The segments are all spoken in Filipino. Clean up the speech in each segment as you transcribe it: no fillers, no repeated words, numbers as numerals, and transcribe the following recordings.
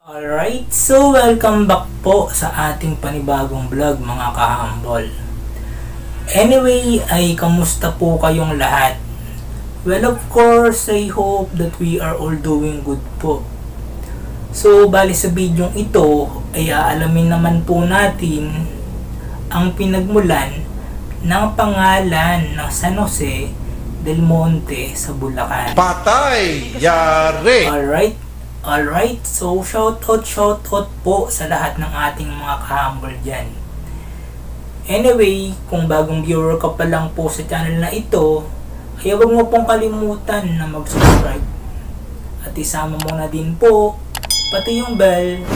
Alright, so welcome back po sa ating panibagong vlog mga kahambol. Anyway, ay kamusta po kayong lahat? Well, of course, I hope that we are all doing good po. So, bali sa video ito ay aalamin naman po natin ang pinagmulan ng pangalan ng San Jose del Monte sa Bulacan. Patay! Yari! Alright, so shoutout po sa lahat ng ating mga kahambol dyan. Anyway, kung bagong viewer ka pa lang po sa channel na ito, ay huwag mo pong kalimutan na mag-subscribe. At isama mo na din po, pati yung bell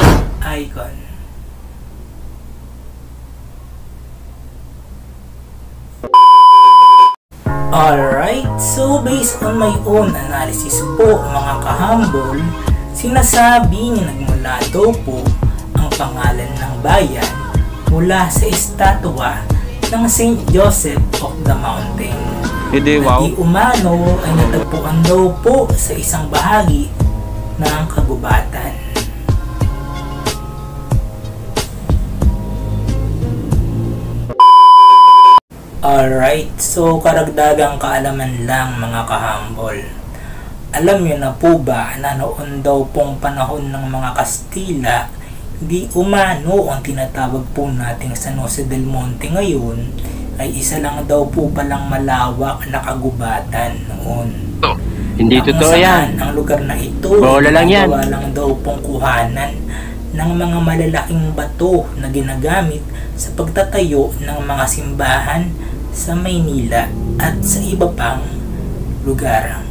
icon. Alright, so based on my own analysis po mga kahambol, sinasabi ni nagmula daw po ang pangalan ng bayan mula sa estatwa ng St. Joseph of the Mountain. Wow. Di umano ay natagpuan daw po sa isang bahagi ng kagubatan. Alright, so karagdagang kaalaman lang mga kahambol. Alam nyo na po ba na noon daw pong panahon ng mga Kastila, di umano ang tinatawag po nating San Jose del Monte ngayon ay isa lang daw po palang malawak na kagubatan noon. Hindi totoo yan. Ang lugar na ito bola lang yan. Lang daw pong kuhanan ng mga malalaking bato na ginagamit sa pagtatayo ng mga simbahan sa Maynila at sa iba pang lugar.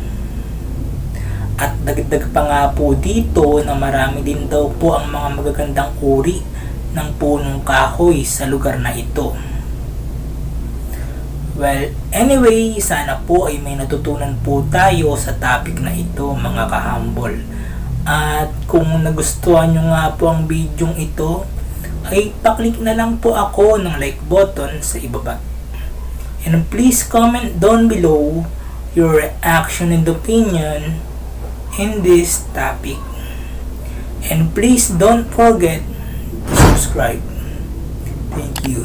At dagdag pa nga po dito na marami din daw po ang mga magagandang uri ng punong kahoy sa lugar na ito. Well, anyway, sana po ay may natutunan po tayo sa topic na ito mga kahambol. At kung nagustuhan nyo nga po ang video ito, ay paklik na lang po ako ng like button sa ibaba. And please comment down below your reaction and opinion in this topic, and please don't forget to subscribe. Thank you.